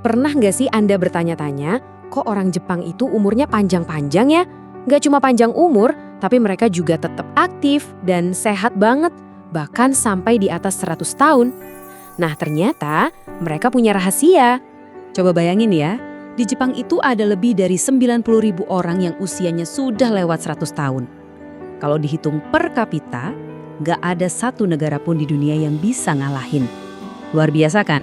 Pernah nggak sih Anda bertanya-tanya, kok orang Jepang itu umurnya panjang-panjang ya? Nggak cuma panjang umur, tapi mereka juga tetap aktif dan sehat banget, bahkan sampai di atas 100 tahun. Nah ternyata mereka punya rahasia. Coba bayangin ya, di Jepang itu ada lebih dari 90.000 orang yang usianya sudah lewat 100 tahun. Kalau dihitung per kapita, nggak ada satu negara pun di dunia yang bisa ngalahin. Luar biasa kan?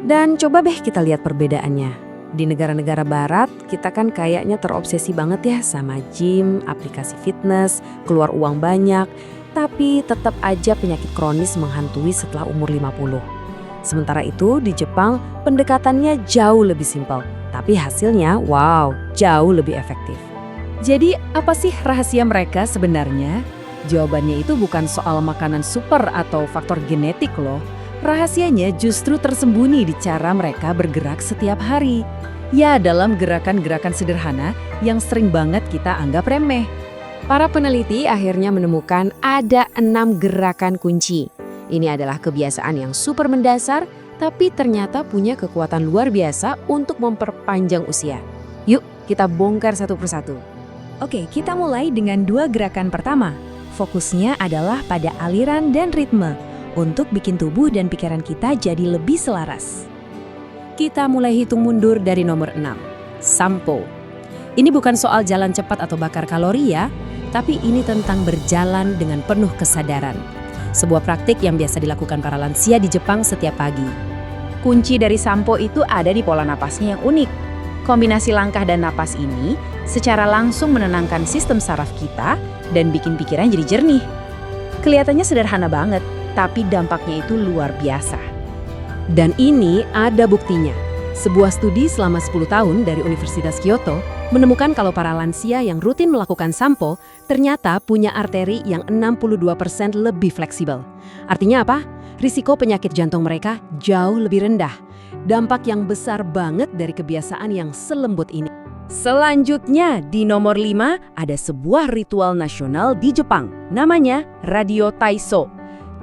Dan coba deh kita lihat perbedaannya. Di negara-negara barat, kita kan kayaknya terobsesi banget ya sama gym, aplikasi fitness, keluar uang banyak, tapi tetap aja penyakit kronis menghantui setelah umur 50. Sementara itu di Jepang, pendekatannya jauh lebih simpel, tapi hasilnya wow, jauh lebih efektif. Jadi apa sih rahasia mereka sebenarnya? Jawabannya itu bukan soal makanan super atau faktor genetik loh. Rahasianya justru tersembunyi di cara mereka bergerak setiap hari. Ya, dalam gerakan-gerakan sederhana yang sering banget kita anggap remeh. Para peneliti akhirnya menemukan ada 6 gerakan kunci. Ini adalah kebiasaan yang super mendasar, tapi ternyata punya kekuatan luar biasa untuk memperpanjang usia. Yuk, kita bongkar satu persatu. Oke, kita mulai dengan 2 gerakan pertama. Fokusnya adalah pada aliran dan ritme, untuk bikin tubuh dan pikiran kita jadi lebih selaras. Kita mulai hitung mundur dari nomor 6, Sampo. Ini bukan soal jalan cepat atau bakar kalori ya, tapi ini tentang berjalan dengan penuh kesadaran. Sebuah praktik yang biasa dilakukan para lansia di Jepang setiap pagi. Kunci dari Sampo itu ada di pola napasnya yang unik. Kombinasi langkah dan napas ini secara langsung menenangkan sistem saraf kita dan bikin pikiran jadi jernih. Kelihatannya sederhana banget, tapi dampaknya itu luar biasa. Dan ini ada buktinya. Sebuah studi selama 10 tahun dari Universitas Kyoto menemukan kalau para lansia yang rutin melakukan Sampo ternyata punya arteri yang 62% lebih fleksibel. Artinya apa? Risiko penyakit jantung mereka jauh lebih rendah. Dampak yang besar banget dari kebiasaan yang selembut ini. Selanjutnya, di nomor 5 ada sebuah ritual nasional di Jepang. Namanya Radio Taiso.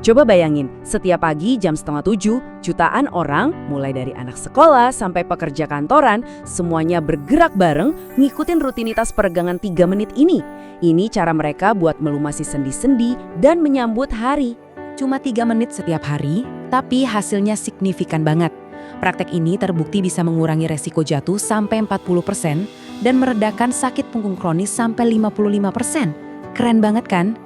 Coba bayangin, setiap pagi jam 6:30, jutaan orang, mulai dari anak sekolah sampai pekerja kantoran, semuanya bergerak bareng ngikutin rutinitas peregangan 3 menit ini. Ini cara mereka buat melumasi sendi-sendi dan menyambut hari. Cuma 3 menit setiap hari, tapi hasilnya signifikan banget. Praktek ini terbukti bisa mengurangi resiko jatuh sampai 40% dan meredakan sakit punggung kronis sampai 55%. Keren banget kan?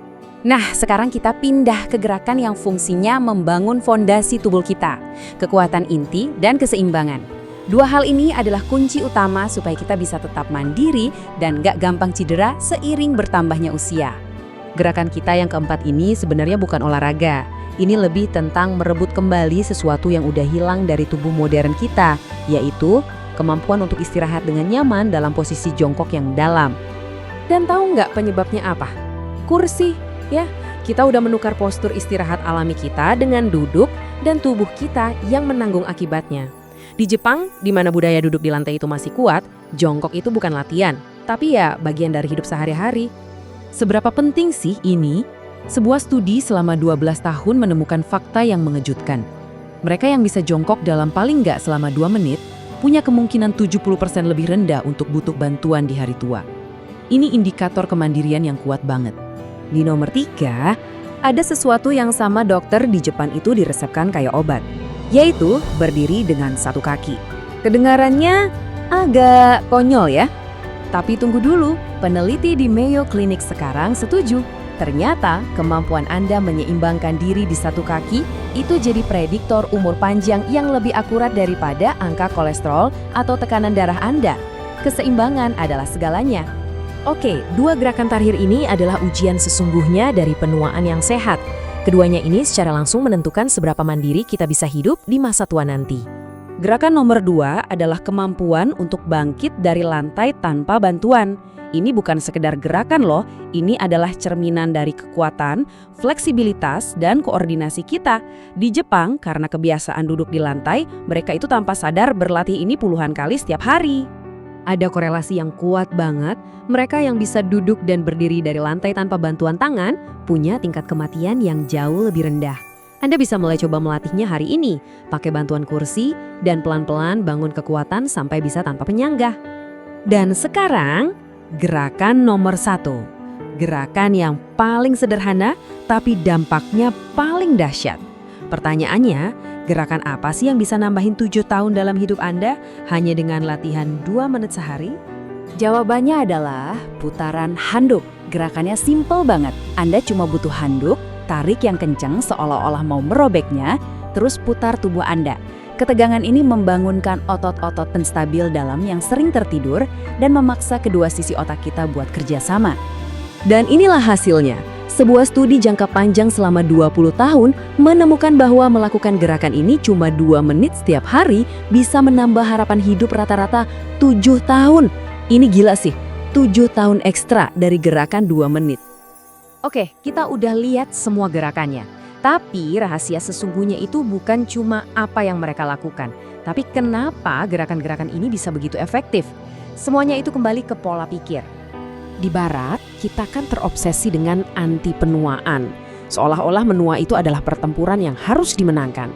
Nah, sekarang kita pindah ke gerakan yang fungsinya membangun fondasi tubuh kita, kekuatan inti dan keseimbangan. 2 hal ini adalah kunci utama supaya kita bisa tetap mandiri dan gak gampang cedera seiring bertambahnya usia. Gerakan kita yang keempat ini sebenarnya bukan olahraga. Ini lebih tentang merebut kembali sesuatu yang udah hilang dari tubuh modern kita, yaitu kemampuan untuk istirahat dengan nyaman dalam posisi jongkok yang dalam. Dan tahu nggak penyebabnya apa? Kursi. Ya, kita udah menukar postur istirahat alami kita dengan duduk dan tubuh kita yang menanggung akibatnya. Di Jepang, di mana budaya duduk di lantai itu masih kuat, jongkok itu bukan latihan, tapi ya bagian dari hidup sehari-hari. Seberapa penting sih ini? Sebuah studi selama 12 tahun menemukan fakta yang mengejutkan. Mereka yang bisa jongkok dalam paling nggak selama 2 menit, punya kemungkinan 70% lebih rendah untuk butuh bantuan di hari tua. Ini indikator kemandirian yang kuat banget. Di nomor 3, ada sesuatu yang sama dokter di Jepang itu diresepkan kayak obat, yaitu berdiri dengan satu kaki. Kedengarannya agak konyol ya? Tapi tunggu dulu, peneliti di Mayo Clinic sekarang setuju. Ternyata kemampuan Anda menyeimbangkan diri di satu kaki itu jadi prediktor umur panjang yang lebih akurat daripada angka kolesterol atau tekanan darah Anda. Keseimbangan adalah segalanya. Oke, 2 gerakan terakhir ini adalah ujian sesungguhnya dari penuaan yang sehat. Keduanya ini secara langsung menentukan seberapa mandiri kita bisa hidup di masa tua nanti. Gerakan nomor 2 adalah kemampuan untuk bangkit dari lantai tanpa bantuan. Ini bukan sekedar gerakan loh, ini adalah cerminan dari kekuatan, fleksibilitas, dan koordinasi kita. Di Jepang, karena kebiasaan duduk di lantai, mereka itu tanpa sadar berlatih ini puluhan kali setiap hari. Ada korelasi yang kuat banget, mereka yang bisa duduk dan berdiri dari lantai tanpa bantuan tangan punya tingkat kematian yang jauh lebih rendah. Anda bisa mulai coba melatihnya hari ini, pakai bantuan kursi, dan pelan-pelan bangun kekuatan sampai bisa tanpa penyangga. Dan sekarang, gerakan nomor 1. Gerakan yang paling sederhana, tapi dampaknya paling dahsyat. Pertanyaannya, gerakan apa sih yang bisa nambahin 7 tahun dalam hidup Anda hanya dengan latihan 2 menit sehari? Jawabannya adalah putaran handuk. Gerakannya simple banget. Anda cuma butuh handuk, tarik yang kencang seolah-olah mau merobeknya, terus putar tubuh Anda. Ketegangan ini membangunkan otot-otot penstabil dalam yang sering tertidur dan memaksa kedua sisi otak kita buat kerja sama. Dan inilah hasilnya. Sebuah studi jangka panjang selama 20 tahun menemukan bahwa melakukan gerakan ini cuma 2 menit setiap hari bisa menambah harapan hidup rata-rata 7 tahun. Ini gila sih, 7 tahun ekstra dari gerakan 2 menit. Oke, kita udah lihat semua gerakannya. Tapi rahasia sesungguhnya itu bukan cuma apa yang mereka lakukan, tapi kenapa gerakan-gerakan ini bisa begitu efektif. Semuanya itu kembali ke pola pikir. Di Barat, kita kan terobsesi dengan anti penuaan. Seolah-olah menua itu adalah pertempuran yang harus dimenangkan.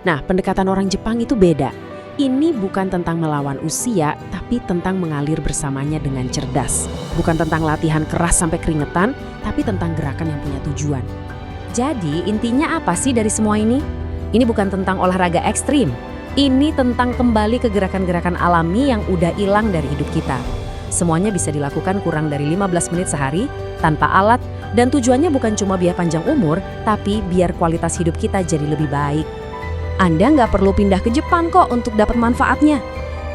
Nah, pendekatan orang Jepang itu beda. Ini bukan tentang melawan usia, tapi tentang mengalir bersamanya dengan cerdas. Bukan tentang latihan keras sampai keringetan, tapi tentang gerakan yang punya tujuan. Jadi, intinya apa sih dari semua ini? Ini bukan tentang olahraga ekstrim. Ini tentang kembali ke gerakan-gerakan alami yang udah hilang dari hidup kita. Semuanya bisa dilakukan kurang dari 15 menit sehari, tanpa alat, dan tujuannya bukan cuma biar panjang umur, tapi biar kualitas hidup kita jadi lebih baik. Anda nggak perlu pindah ke Jepang kok untuk dapat manfaatnya.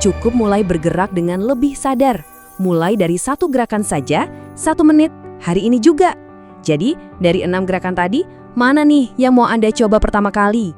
Cukup mulai bergerak dengan lebih sadar. Mulai dari 1 gerakan saja, 1 menit, hari ini juga. Jadi, dari 6 gerakan tadi, mana nih yang mau Anda coba pertama kali?